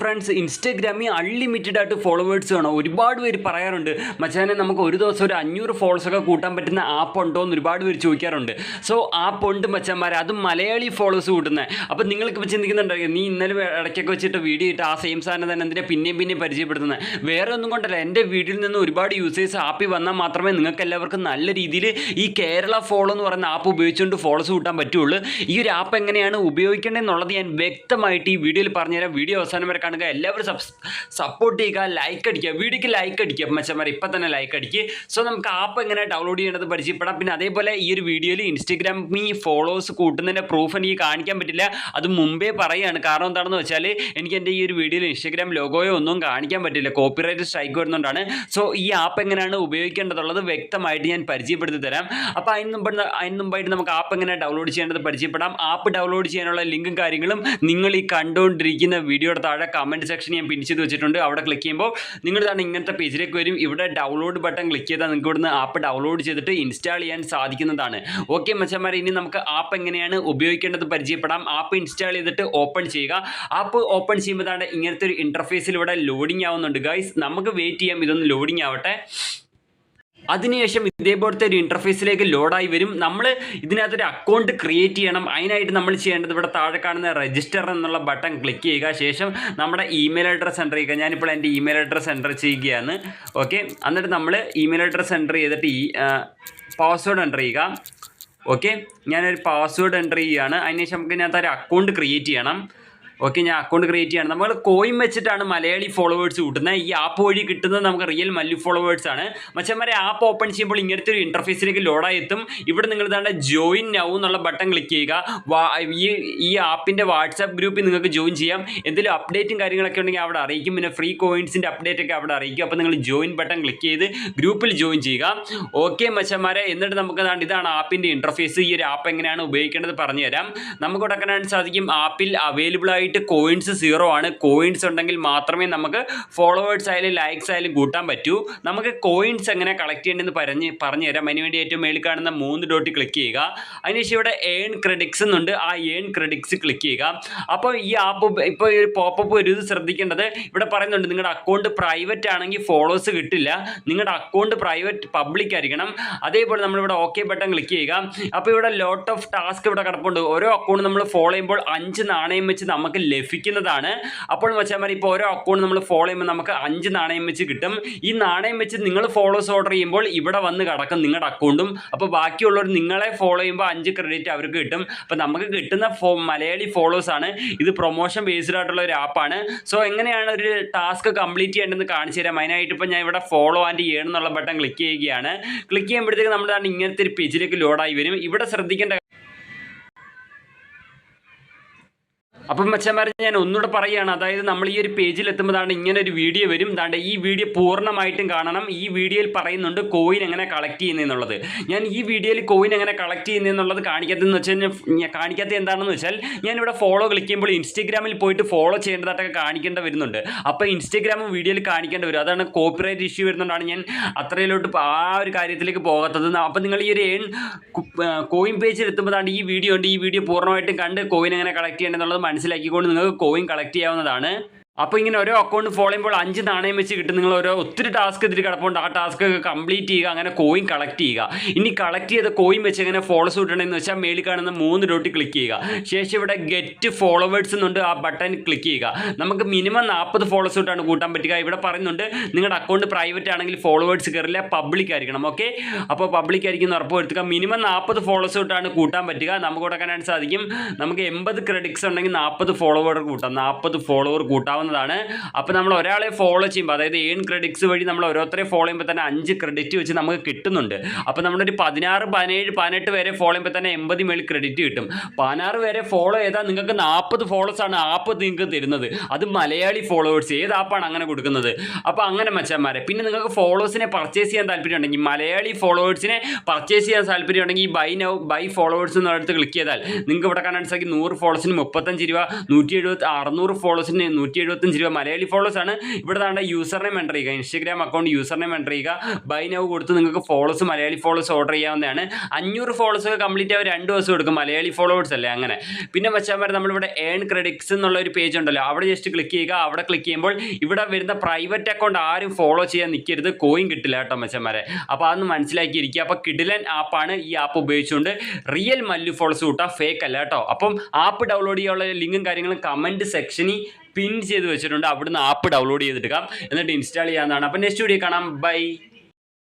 Friends, ഇൻസ്റ്റഗ്രാമിൽ unlimited ആയിട്ട് followers വേണം. ഒരുപാട് പേര് പറയാറുണ്ട്, മച്ചാനെ നമുക്ക് ഒരു ദിവസം ഒരു 500 ഫോളോവേഴ്സൊക്കെ കൂട്ടാൻ പറ്റുന്ന ആപ്പ് ഉണ്ടോ എന്ന് ഒരുപാട് പേര് ചോദിക്കാറുണ്ട്. സോ ആപ്പ് ഉണ്ട് മച്ചാന്മാരെ, അതും മലയാളി ഫോളോവേഴ്സ് കൂട്ടുന്നത്. അപ്പം നിങ്ങൾക്ക് ഇപ്പോൾ ചിന്തിക്കുന്നുണ്ടായിരിക്കും, നീ ഇന്നലെ ഇടയ്ക്കൊക്കെ വെച്ചിട്ട് വീഡിയോ ഇട്ട് ആ സെയിം സാധനം തന്നെ എന്തിനാ പിന്നെയും പരിചയപ്പെടുത്തുന്നത്? വേറെ ഒന്നും കൊണ്ടല്ല, എൻ്റെ വീഡിയോയിൽ നിന്ന് ഒരുപാട് യൂസേഴ്സ് ആപ്പിൽ വന്നാൽ മാത്രമേ നിങ്ങൾക്ക് എല്ലാവർക്കും നല്ല രീതിയിൽ ഈ കേരള ഫോളോ എന്ന് പറയുന്ന ആപ്പ് ഉപയോഗിച്ചുകൊണ്ട് ഫോളോസ് കൂട്ടാൻ പറ്റുള്ളൂ. ഈ ഒരു ആപ്പ് എങ്ങനെയാണ് ഉപയോഗിക്കേണ്ടതെന്നുള്ളത് ഞാൻ വ്യക്തമായിട്ട് ഈ വീഡിയോയിൽ പറഞ്ഞുതരാം. വീഡിയോ അവസാനം വരെ കാണുക. എല്ലാവരും സപ്പോർട്ട് ചെയ്യുക, ലൈക്ക് അടിക്കുക, വീഡിയോക്ക് ലൈക്ക് അടിക്കുക മച്ചന്മാരെ, ഇപ്പം തന്നെ ലൈക്ക് അടിക്കുക. സോ നമുക്ക് ആപ്പ് എങ്ങനെ ഡൗൺലോഡ് ചെയ്യേണ്ടത് പരിചയപ്പെടാം. പിന്നെ അതേപോലെ ഈ ഒരു വീഡിയോയിൽ ഇൻസ്റ്റഗ്രാമിൽ ഫോളോവേഴ്സ് കൂട്ടുന്നതിൻ്റെ പ്രൂഫ് എനിക്ക് കാണിക്കാൻ പറ്റില്ല, അത് മുമ്പേ പറയുകയാണ്. കാരണം എന്താണെന്ന് വെച്ചാൽ എനിക്ക് എൻ്റെ ഈ ഒരു വീഡിയോയിൽ ഇൻസ്റ്റഗ്രാം ലോഗോയോ ഒന്നും കാണിക്കാൻ പറ്റില്ല, കോപ്പിറൈറ്റ് സ്ട്രൈക്ക് വരുന്നതുകൊണ്ടാണ്. സോ ഈ ആപ്പ് എങ്ങനെയാണ് ഉപയോഗിക്കേണ്ടതുള്ളത് വ്യക്തമായിട്ട് ഞാൻ പരിചയപ്പെടുത്തി തരാം. അപ്പോൾ അതിന് മുമ്പായിട്ട് നമുക്ക് ആപ്പ് എങ്ങനെ ഡൗൺലോഡ് ചെയ്യേണ്ടത് പരിചയപ്പെടാം. ആപ്പ് ഡൗൺലോഡ് ചെയ്യാനുള്ള ലിങ്കും കാര്യങ്ങളും നിങ്ങൾ ഈ കണ്ടുകൊണ്ടിരിക്കുന്ന വീഡിയോയുടെ താഴെ കമൻറ്റ് സെക്ഷൻ ഞാൻ പിൻ ചെയ്ത് വെച്ചിട്ടുണ്ട്. അവിടെ ക്ലിക്ക് ചെയ്യുമ്പോൾ നിങ്ങൾ തന്നെ ഇങ്ങനത്തെ പേജിലേക്ക് വരും. ഇവിടെ ഡൗൺലോഡ് ബട്ടൺ ക്ലിക്ക് ചെയ്താൽ നിങ്ങൾക്ക് ഇവിടുന്ന് ആപ്പ് ഡൗൺലോഡ് ചെയ്തിട്ട് ഇൻസ്റ്റാൾ ചെയ്യാൻ സാധിക്കുന്നതാണ്. ഓക്കെ മച്ചന്മാരെ, ഇനി നമുക്ക് ആപ്പ് എങ്ങനെയാണ് ഉപയോഗിക്കേണ്ടത് പരിചയപ്പെടാം. ആപ്പ് ഇൻസ്റ്റാൾ ചെയ്തിട്ട് ഓപ്പൺ ചെയ്യുക. ആപ്പ് ഓപ്പൺ ചെയ്യുമ്പോൾ ഇങ്ങനത്തെ ഒരു ഇൻ്റർഫേസിൽ ഇവിടെ ലോഡിംഗ് ആവുന്നുണ്ട് ഗൈസ്. നമുക്ക് വെയിറ്റ് ചെയ്യാം, ഇതൊന്ന് ലോഡിംഗ് ആവട്ടെ. അതിനുശേഷം ഇതേപോലത്തെ ഒരു ഇൻ്റർഫേസിലേക്ക് ലോഡായി വരും. നമ്മൾ ഇതിനകത്തൊരു അക്കൗണ്ട് ക്രിയേറ്റ് ചെയ്യണം. അതിനായിട്ട് നമ്മൾ ചെയ്യേണ്ടത് ഇവിടെ താഴെ കാണുന്ന രജിസ്റ്റർ എന്നുള്ള ബട്ടൺ ക്ലിക്ക് ചെയ്യുക. ശേഷം നമ്മുടെ ഇമെയിൽ അഡ്രസ്സ് എൻ്റർ ചെയ്യുക. ഞാനിപ്പോൾ എൻ്റെ ഇമെയിൽ അഡ്രസ്സ് എൻ്റർ ചെയ്യുകയാണ്. ഓക്കെ, എന്നിട്ട് നമ്മൾ ഇമെയിൽ അഡ്രസ്സ് എൻ്റർ ചെയ്തിട്ട് ഈ പാസ്വേഡ് എൻ്റർ ചെയ്യുക. ഓക്കെ, ഞാനൊരു പാസ്വേഡ് എൻ്റർ ചെയ്യുകയാണ്. അതിനുശേഷം നമുക്ക് ഇതിനകത്തൊരു അക്കൗണ്ട് ക്രിയേറ്റ് ചെയ്യണം. ഓക്കെ, ഞാൻ അക്കൗണ്ട് ക്രിയേറ്റ് ചെയ്യണം. നമ്മൾ കോയിൻ വെച്ചിട്ടാണ് മലയാളി ഫോളോവേഴ്സ് കൂട്ടുന്നത്. ഈ ആപ്പ് വഴി കിട്ടുന്നത് നമുക്ക് റിയൽ മല്ലു ഫോളോവേഴ്സ് ആണ്. മച്ചന്മാരെ, ആപ്പ് ഓപ്പൺ ചെയ്യുമ്പോൾ ഇങ്ങനത്തെ ഒരു ഇൻ്റർഫേസിലേക്ക് ലോഡായി എത്തും. ഇവിടെ നിങ്ങൾ തന്നെ ജോയിൻ നൗ എന്നുള്ള ബട്ടൺ ക്ലിക്ക് ചെയ്യുക. ഈ ആപ്പിൻ്റെ വാട്സാപ്പ് ഗ്രൂപ്പിൽ നിങ്ങൾക്ക് ജോയിൻ ചെയ്യാം. എന്തെങ്കിലും അപ്ഡേറ്റും കാര്യങ്ങളൊക്കെ ഉണ്ടെങ്കിൽ അവിടെ അറിയിക്കും. പിന്നെ ഫ്രീ കോയിൻസിൻ്റെ അപ്ഡേറ്റ് ഒക്കെ അവിടെ അറിയിക്കും. അപ്പോൾ നിങ്ങൾ ജോയിൻ ബട്ടൺ ക്ലിക്ക് ചെയ്ത് ഗ്രൂപ്പിൽ ജോയിൻ ചെയ്യുക. ഓക്കെ മച്ചന്മാരെ, എന്നിട്ട് നമുക്ക് ഇതാണ് ആപ്പിൻ്റെ ഇൻ്റർഫേസ്. ഈ ഒരു ആപ്പ് എങ്ങനെയാണ് ഉപയോഗിക്കേണ്ടത് പറഞ്ഞുതരാം. നമുക്ക് ഇവിടെ കാണാൻ സാധിക്കും, ആപ്പിൽ അവൈലബിൾ ആയിട്ട് കോയിൻസ് 0 ആണ്. കോയിൻസ് ഉണ്ടെങ്കിൽ മാത്രമേ നമുക്ക് ഫോളോവേഴ്സ് ആയാലും ലൈക്സ് ആയാലും കൂട്ടാൻ പറ്റൂ. നമുക്ക് കോയിൻസ് എങ്ങനെ കളക്ട് ചെയ്യേണ്ടതെന്ന് പറഞ്ഞുതരാം. അതിനുവേണ്ടി ഏറ്റവും മേളിൽ കാണുന്ന 3 ഡോട്ട് ക്ലിക്ക് ചെയ്യുക. അതിനുശേഷം ഇവിടെ ഏൺ ക്രെഡിറ്റ്സ് എന്നുണ്ട്, ആ ഏൺ ക്രെഡിറ്റ്സ് ക്ലിക്ക് ചെയ്യുക. അപ്പോൾ ഈ ആപ്പ് ഇപ്പോൾ ഒരു പോപ്പപ്പ് ഒരു ഇത് ശ്രദ്ധിക്കേണ്ടത്, ഇവിടെ പറയുന്നുണ്ട് നിങ്ങളുടെ അക്കൗണ്ട് പ്രൈവറ്റ് ആണെങ്കിൽ ഫോളോവേഴ്സ് കിട്ടില്ല, നിങ്ങളുടെ അക്കൗണ്ട് പ്രൈവറ്റ് പബ്ലിക് ആയിരിക്കണം. അതേപോലെ നമ്മളിവിടെ ഓക്കെ ബട്ടൺ ക്ലിക്ക് ചെയ്യുക. അപ്പോൾ ഇവിടെ ലോട്ട് ഓഫ് ടാസ്ക് ഇവിടെ കിടപ്പുണ്ട്. ഓരോ അക്കൗണ്ട് നമ്മൾ ഫോളോ ചെയ്യുമ്പോൾ 5 നാണയം വെച്ച് നമുക്ക് ലഭിക്കുന്നതാണ്. അപ്പോൾ മച്ചാന്മാർ, ഇപ്പോൾ ഓരോ അക്കൗണ്ട് നമ്മൾ ഫോളോ ചെയ്യുമ്പോൾ നമുക്ക് 5 നാണയം വെച്ച് കിട്ടും. ഈ നാണയം വെച്ച് നിങ്ങൾ ഫോളോസ് ഓർഡർ ചെയ്യുമ്പോൾ ഇവിടെ വന്ന് കിടക്കും നിങ്ങളുടെ അക്കൗണ്ടും. അപ്പോൾ ബാക്കിയുള്ളവർ നിങ്ങളെ ഫോളോ ചെയ്യുമ്പോൾ 5 ക്രെഡിറ്റ് അവർക്ക് കിട്ടും. അപ്പോൾ നമുക്ക് കിട്ടുന്ന മലയാളി ഫോളോസ് ആണ്. ഇത് പ്രൊമോഷൻ ബേസ്ഡ് ആയിട്ടുള്ള ഒരു ആപ്പാണ്. സോ എങ്ങനെയാണ് ഒരു ടാസ്ക് കംപ്ലീറ്റ് ചെയ്യേണ്ടതെന്ന് കാണിച്ചു തരാം. അതിനായിട്ട് ഇപ്പോൾ ഞാൻ ഇവിടെ ഫോളോ ആൻഡ് ഏൺ എന്നുള്ള ബട്ടൺ ക്ലിക്ക് ചെയ്യുകയാണ്. ക്ലിക്ക് ചെയ്യുമ്പോഴത്തേക്ക് നമ്മൾ ഇങ്ങനത്തെ ഒരു പേജിലേക്ക് ലോഡായി വരും. ഇവിടെ ശ്രദ്ധിക്കേണ്ട, അപ്പം മച്ചന്മാരെ ഞാൻ ഒന്നുകൂടെ പറയുകയാണ്, അതായത് നമ്മൾ ഈ ഒരു പേജിൽ എത്തുമ്പോൾ ഇങ്ങനെ ഒരു വീഡിയോ വരും. ഈ വീഡിയോ പൂർണ്ണമായിട്ടും കാണണം. ഈ വീഡിയോയിൽ പറയുന്നുണ്ട് കോയിൻ എങ്ങനെ കളക്ട് ചെയ്യുന്നതെന്നുള്ളത്. ഞാൻ ഈ വീഡിയോയിൽ കോയിൻ എങ്ങനെ കളക്ട് ചെയ്യുന്നതെന്നുള്ളത് കാണിക്കാത്തത് എന്താണെന്ന് വെച്ചാൽ, ഞാനിവിടെ ഫോളോ ക്ലിക്ക് ചെയ്യുമ്പോൾ ഇൻസ്റ്റഗ്രാമിൽ പോയിട്ട് ഫോളോ ചെയ്യേണ്ടതായിട്ടൊക്കെ കാണിക്കേണ്ട വരുന്നുണ്ട്. അപ്പോൾ ഇൻസ്റ്റഗ്രാം വീഡിയോയിൽ കാണിക്കേണ്ടി വരും. അതാണ് കോപ്പിറൈറ്റ് ഇഷ്യൂ വരുന്നതുകൊണ്ടാണ് ഞാൻ അത്രയിലോട്ട് ആ ഒരു കാര്യത്തിലേക്ക് പോകാത്തത്. അപ്പോൾ നിങ്ങൾ ഈ ഒരു കോയിൻ പേജിൽ എത്തുമ്പോൾ ഈ വീഡിയോ ഉണ്ട്. ഈ വീഡിയോ പൂർണ്ണമായിട്ടും കണ്ട് കോയിൻ എങ്ങനെ കളക്ട് ചെയ്യേണ്ടതെന്നുള്ളത് മനസ്സിലാക്കിക്കൊണ്ട് നിങ്ങൾക്ക് കോയിൻ കളക്ട് ചെയ്യാവുന്നതാണ്. അപ്പോൾ ഇങ്ങനെ ഓരോ അക്കൗണ്ട് ഫോളോ ചെയ്യുമ്പോൾ 5 നാണയം വെച്ച് കിട്ടും. നിങ്ങൾ ഒത്തിരി ടാസ്ക് ഇതിൽ കിടപ്പുണ്ട്. ആ ടാസ്ക് കംപ്ലീറ്റ് ചെയ്യുക, അങ്ങനെ കോയിൻ കളക്ട് ചെയ്യുക. ഇനി കളക്ട് ചെയ്ത കോയിൻ വെച്ച് എങ്ങനെ ഫോളോസ് കിട്ടണമെന്ന് വെച്ചാൽ മേളിൽ കാണുന്ന 3 ഡോട്ട് ക്ലിക്ക് ചെയ്യുക. ശേഷം ഇവിടെ ഗെറ്റ് ഫോളോവേഴ്സ് എന്നുണ്ട്, ആ ബട്ടൺ ക്ലിക്ക് ചെയ്യുക. നമുക്ക് മിനിമം 40 ഫോളോസ് തൊട്ടാണ് കൂട്ടാൻ പറ്റുക. ഇവിടെ പറയുന്നുണ്ട് നിങ്ങളുടെ അക്കൗണ്ട് പ്രൈവറ്റ് ആണെങ്കിൽ ഫോളോവേഴ്സ് കയറില്ല, പബ്ലിക് ആയിരിക്കണം. ഓക്കെ, അപ്പോൾ പബ്ലിക് ആയിരിക്കും ഉറപ്പ് വരുത്തുക. മിനിമം 40 ഫോളോസ് തൊട്ടാണ് കൂട്ടാൻ പറ്റുക. നമുക്ക് കൊടുക്കാനായിട്ട് സാധിക്കും. നമുക്ക് 80 ക്രെഡിറ്റ്സ് ഉണ്ടെങ്കിൽ 40 ഫോളോവർ കൂട്ടാം, 40 ഫോളോവർ കൂട്ടാവുന്ന. അപ്പോൾ നമ്മൾ ഒരാളെ ഫോളോ ചെയ്യുമ്പോൾ, അതായത് ഏൺ ക്രെഡിറ്റ്സ് വഴി നമ്മൾ ഓരോരുത്തരെ ഫോളോ ചെയ്യുമ്പോൾ തന്നെ 5 ക്രെഡിറ്റ് വെച്ച് നമുക്ക് കിട്ടുന്നുണ്ട്. അപ്പോൾ നമ്മളൊരു 16, 17, 18 വരെ ഫോളോ ചെയ്യുമ്പോൾ തന്നെ 80 മേളിൽ ക്രെഡിറ്റ് കിട്ടും. 16 വരെ ഫോളോ ചെയ്താൽ നിങ്ങൾക്ക് 40 ഫോളോസ് ആണ് ആപ്പ് നിങ്ങൾക്ക് തരുന്നത്. അത് മലയാളി ഫോളോവേഴ്സ്. ഏത് ആപ്പാണ് അങ്ങനെ കൊടുക്കുന്നത്? അപ്പോൾ അങ്ങനെ മച്ചന്മാരെ, പിന്നെ നിങ്ങൾക്ക് ഫോളോവേഴ്സിനെ പർച്ചേസ് ചെയ്യാൻ താല്പര്യമുണ്ടെങ്കിൽ, മലയാളി ഫോളോവേഴ്സിനെ പർച്ചേസ് ചെയ്യാൻ താല്പര്യമുണ്ടെങ്കിൽ ബൈ നൗ ബൈ ഫോളോവേഴ്സ് എന്നുള്ളത് ക്ലിക്ക് ചെയ്താൽ നിങ്ങൾക്ക് ഇവിടെ കാണാൻ സാധിക്കും 100 ഫോളോസിന് 35 രൂപ, 170, 600 ഫോളോസിന് 170 രൂപ. മലയാളി ഫോളോവേഴ്സ് ആണ്. ഇവിടെ താണ്ട യൂസർ നെയിം എൻ്റർ ചെയ്യുക, Instagram account user name enter ചെയ്യുക, ബൈ നൗ കൊടുത്ത് നിങ്ങൾക്ക് ഫോളോസ് മലയാളി ഫോളോസ് ഓർഡർ ചെയ്യാവുന്നതാണ്. 500 ഫോളോസ് ഒക്കെ കംപ്ലീറ്റ് ആവും 2 ദിവസം എടുക്കും, മലയാളി ഫോളോവേഴ്സ് അല്ലേ അങ്ങനെ. പിന്നെ മച്ചാന്മാരെ നമ്മളിവിടെ ഏൺ ക്രെഡിറ്റ്സ് എന്നുള്ള ഒരു പേജ് ഉണ്ടല്ലോ, അവിടെ ജസ്റ്റ് ക്ലിക്ക് ചെയ്യുക. അവിടെ ക്ലിക്ക് ചെയ്യുമ്പോൾ ഇവിടെ വരുന്ന പ്രൈവറ്റ് അക്കൗണ്ട് ആരും ഫോളോ ചെയ്യാൻ നിൽക്കരുത്, കോയിൻ കിട്ടില്ല കേട്ടോ മച്ചന്മാരെ. അപ്പോൾ അതൊന്ന് മനസ്സിലാക്കിയിരിക്കുക. അപ്പോൾ കിഡിലൻ ആപ്പാണ്. ഈ ആപ്പ് ഉപയോഗിച്ചുകൊണ്ട് റിയൽ മല്ലു ഫോളോസ് കൂട്ടാം, ഫേക്ക് അല്ല കേട്ടോ. അപ്പം ആപ്പ് ഡൗൺലോഡ് ചെയ്യാനുള്ള ലിങ്കും കാര്യങ്ങളും കമൻറ്റ് സെക്ഷനിൽ പിൻ ചെയ്ത് വെച്ചിട്ടുണ്ട്. അവിടുന്ന് ആപ്പ് ഡൗൺലോഡ് ചെയ്തിട്ട് എന്നിട്ട് ഇൻസ്റ്റാൾ ചെയ്യാവുന്നതാണ്. അപ്പോൾ നെക്സ്റ്റ് വീഡിയോ കാണാം. ബൈ.